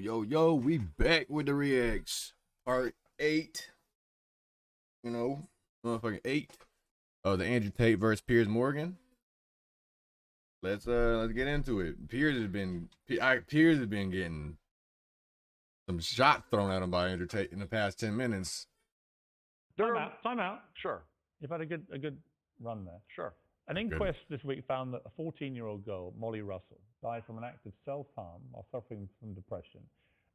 Yo, we back with the reacts. Part 8. You know, motherfucking 8 of the Andrew Tate versus Piers Morgan. Let's get into it. Piers has been getting some shots thrown at him by Andrew Tate in the past 10 minutes. Time out. Sure, You've had a good run there. sure. An inquest this week found that a 14-year-old girl, Molly Russell, died from an act of self-harm while suffering from depression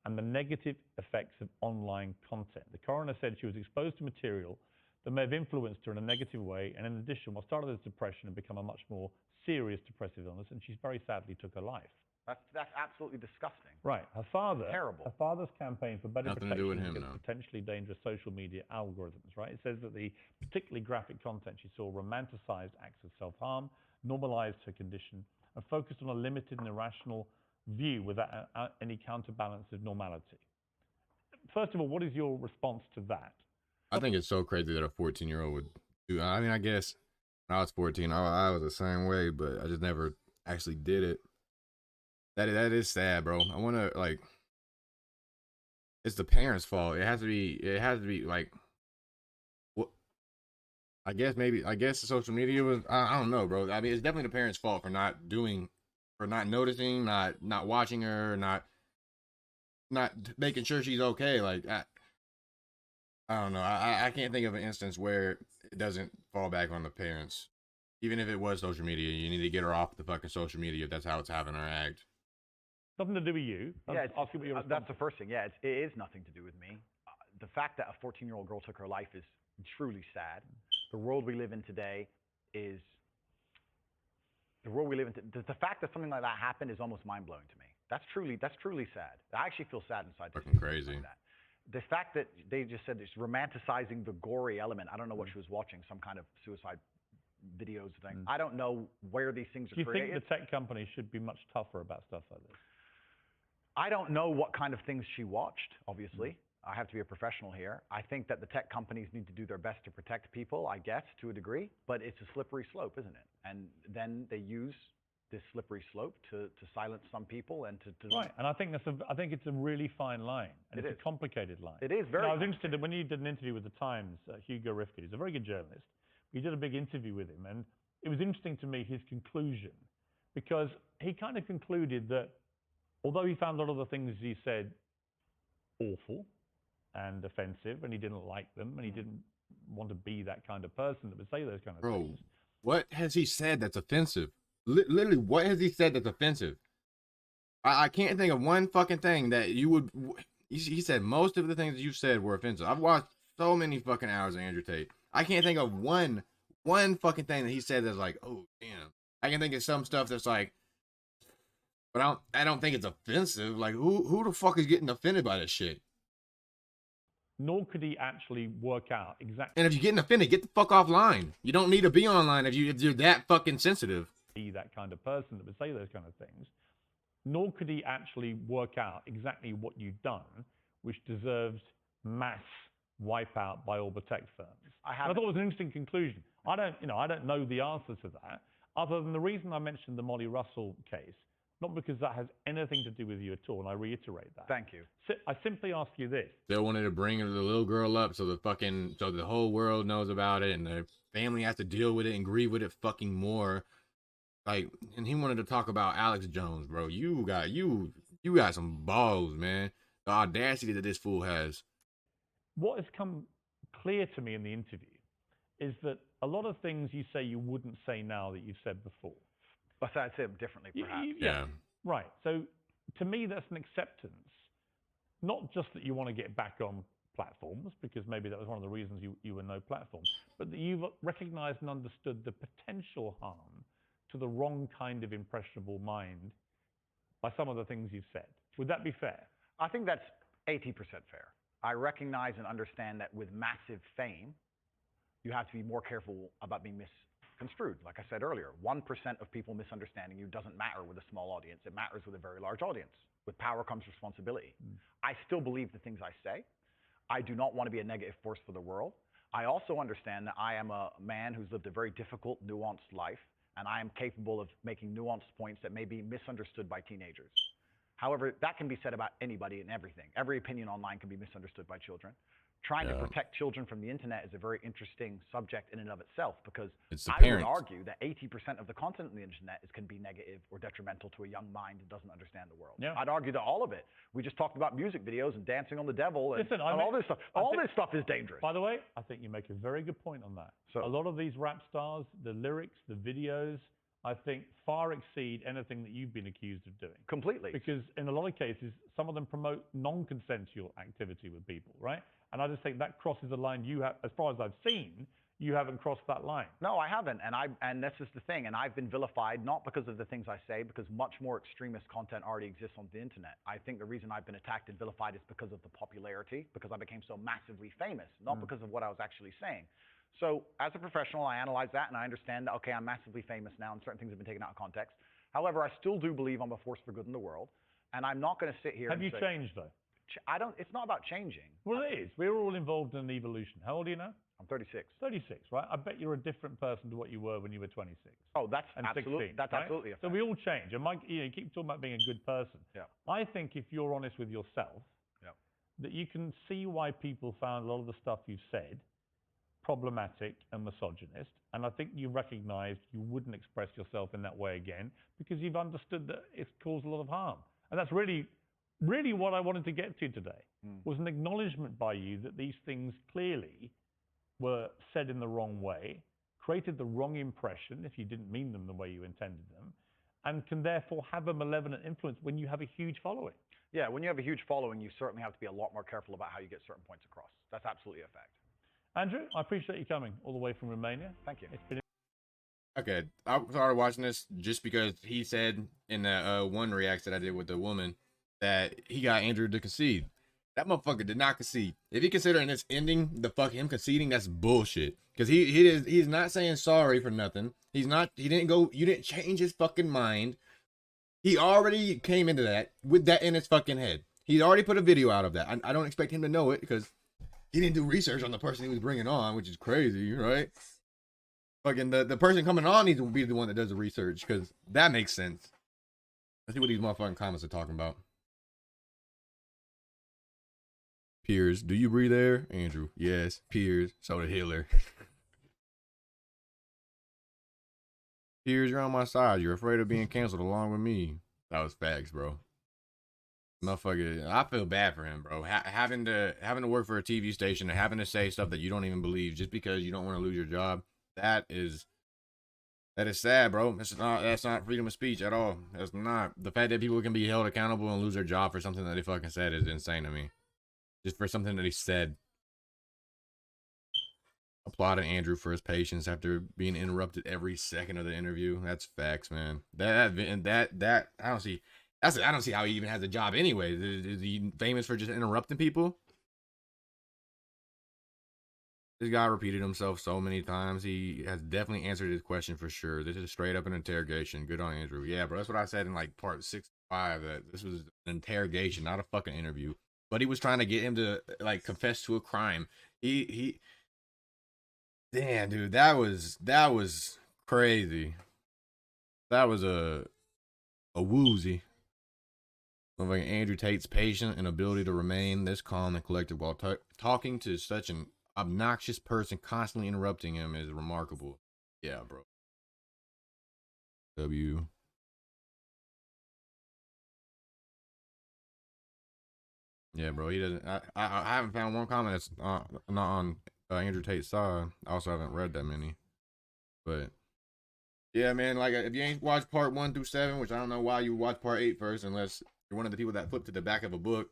and the negative effects of online content. The coroner said she was exposed to material that may have influenced her in a negative way, and in addition, what started as depression had become a much more serious depressive illness, and she very sadly took her life. That's absolutely disgusting. Right. Her father's campaign for better Nothing to do with protection him, against no. potentially dangerous social media algorithms, right? It says that the particularly graphic content she saw romanticized acts of self-harm, normalized her condition, and focused on a limited and irrational view without any counterbalance of normality. First of all, what is your response to that? I think it's so crazy that a 14-year-old would do. I mean, I guess when I was 14, I was the same way, but I just never actually did it. That is sad, bro. I want to like. It's the parents' fault. It has to be like. What? I guess the social media was. I don't know, bro. I mean, it's definitely the parents' fault for not noticing, not watching her, not making sure she's okay. Like I don't know. I can't think of an instance where it doesn't fall back on the parents. Even if it was social media, you need to get her off the fucking social media if that's how it's having her act. Nothing to do with you. Yeah, That's the first thing. Yeah, it is nothing to do with me. The fact that a 14-year-old girl took her life is truly sad. The world we live in today is the world we live in. The fact that something like that happened is almost mind-blowing to me. That's truly sad. I actually feel sad inside. Fucking crazy. Like that. The fact that they just said it's romanticizing the gory element. I don't know what she was watching, some kind of suicide videos thing. I don't know where these things are Do you created. think the tech companies should be much tougher about stuff like this? I don't know what kind of things she watched, obviously. I have to be a professional here. I think that the tech companies need to do their best to protect people, I guess, to a degree, but it's a slippery slope, isn't it? And then they use this slippery slope to silence some people and to Right, and I think it's a really fine line, and it's It is. a complicated line. It is very I was interested in when you did an interview with the Times, Hugo Rifkin, he's a very good journalist. We did a big interview with him, and it was interesting to me, his conclusion, because he kind of concluded that although he found a lot of the things he said awful and offensive, and he didn't like them, and he didn't want to be that kind of person that would say those kind of Bro, things. what has he said that's offensive? Literally, what has he said that's offensive? I can't think of one fucking thing that you would. He said most of the things that you said were offensive. I've watched so many fucking hours of Andrew Tate. I can't think of one fucking thing that he said that's like, oh damn. I can think of some stuff that's like, but I don't think it's offensive. Like who the fuck is getting offended by this shit? Nor could he actually work out exactly. And if you're getting offended, get the fuck offline. You don't need to be online if you're that fucking sensitive. Be that kind of person that would say those kind of things. Nor could he actually work out exactly what you've done, which deserves mass wipeout by all the tech firms. I thought it was an interesting conclusion. I don't know the answer to that, other than the reason I mentioned the Molly Russell case, not because that has anything to do with you at all, and I reiterate that. Thank you. I simply ask you this. They wanted to bring the little girl up so the whole world knows about it, and the family has to deal with it and grieve with it fucking more. Like, and he wanted to talk about Alex Jones, bro. You got some balls, man. The audacity that this fool has. What has come clear to me in the interview is that a lot of things you say you wouldn't say now that you've said before. But I'd say it differently, perhaps. Yeah. Right. So to me, that's an acceptance. Not just that you want to get back on platforms, because maybe that was one of the reasons you were no platform, but that you've recognized and understood the potential harm to the wrong kind of impressionable mind by some of the things you've said. Would that be fair? I think that's 80% fair. I recognize and understand that with massive fame, you have to be more careful about being misconstrued. Like I said earlier, 1% of people misunderstanding you doesn't matter with a small audience. It matters with a very large audience. With power comes responsibility. I still believe the things I say. I do not want to be a negative force for the world. I also understand that I am a man who's lived a very difficult, nuanced life, and I am capable of making nuanced points that may be misunderstood by teenagers. However, that can be said about anybody and everything. Every opinion online can be misunderstood by children. Trying to protect children from the internet is a very interesting subject in and of itself, because I would argue that 80% of the content on the internet can be negative or detrimental to a young mind that doesn't understand the world. Yeah. I'd argue that all of it. We just talked about music videos and dancing on the devil and, Listen, all this stuff. All this stuff is dangerous. By the way, I think you make a very good point on that. So, a lot of these rap stars, the lyrics, the videos, I think far exceed anything that you've been accused of doing. Completely. Because in a lot of cases, some of them promote non-consensual activity with people, right? And I just think that crosses a line you have, as far as I've seen, you haven't crossed that line. No, I haven't. And this is the thing. And I've been vilified, not because of the things I say, because much more extremist content already exists on the internet. I think the reason I've been attacked and vilified is because of the popularity, because I became so massively famous, not because of what I was actually saying. So as a professional, I analyze that and I understand that, okay, I'm massively famous now and certain things have been taken out of context. However, I still do believe I'm a force for good in the world. And I'm not going to sit here Have and you say, changed, though? it's not about changing. Well, it is. We're all involved in an evolution. How old are you now? I'm 36. 36, right? I bet you're a different person to what you were when you were 26. Oh, that's and absolutely, 16, that's right? absolutely a fact. So we all change. And Mike, you keep talking about being a good person. Yeah. I think if you're honest with yourself, that you can see why people found a lot of the stuff you've said problematic and misogynist. And I think you recognized you wouldn't express yourself in that way again because you've understood that it's caused a lot of harm. And that's really what I wanted to get to today, was an acknowledgement by you that these things clearly were said in the wrong way, created the wrong impression if you didn't mean them the way you intended them, and can therefore have a malevolent influence when you have a huge following. Yeah, when you have a huge following, you certainly have to be a lot more careful about how you get certain points across. That's absolutely a fact. Andrew, I appreciate you coming all the way from Romania. Thank you. It's been Okay, I started watching this just because he said in that one react that I did with the woman that he got Andrew to concede. That motherfucker did not concede. If he considering this ending, him conceding, that's bullshit. Because he's not saying sorry for nothing. You didn't change his fucking mind. He already came into that with that in his fucking head. He's already put a video out of that. I don't expect him to know it because he didn't do research on the person he was bringing on, which is crazy, right? Fucking the person coming on needs to be the one that does the research because that makes sense. Let's see what these motherfucking comments are talking about. Piers, do you breathe air? Andrew, yes. Piers, so did Hitler. Piers, you're on my side. You're afraid of being canceled along with me. That was facts, bro. Motherfucker, I feel bad for him, bro. Having to work for a TV station and having to say stuff that you don't even believe just because you don't want to lose your job. That is sad, bro. That's not freedom of speech at all. That's not. The fact that people can be held accountable and lose their job for something that they fucking said is insane to me. Just for something that he said. Applauded Andrew for his patience after being interrupted every second of the interview. That's facts, man. That I don't see. I don't see how he even has a job anyway. Is he famous for just interrupting people? This guy repeated himself so many times. He has definitely answered his question for sure. This is straight up an interrogation. Good on Andrew. Yeah, bro. That's what I said in like part 65, that this was an interrogation, not a fucking interview. But he was trying to get him to like confess to a crime. Damn, dude, that was crazy. That was a woozy. Like Andrew Tate's patience and ability to remain this calm and collected while talking to such an obnoxious person, constantly interrupting him, is remarkable. Yeah, bro. Yeah, bro. He doesn't. I haven't found one comment that's not on Andrew Tate's side. I also haven't read that many, but yeah, man. Like, if you ain't watched part 1 through 7, which I don't know why you would watch part 8 first, unless you're one of the people that flip to the back of a book,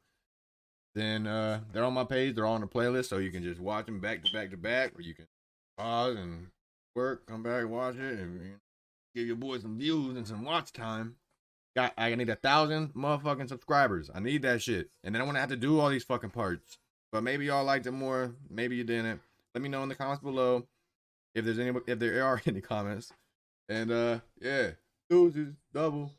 then they're on my page. They're all on the playlist, so you can just watch them back to back to back, or you can pause and work, come back, watch it, and give your boy some views and some watch time. I need 1,000 motherfucking subscribers. I need that shit, and then I want to have to do all these fucking parts. But maybe y'all liked it more. Maybe you didn't. Let me know in the comments below if there are any comments. And yeah, deuces, double.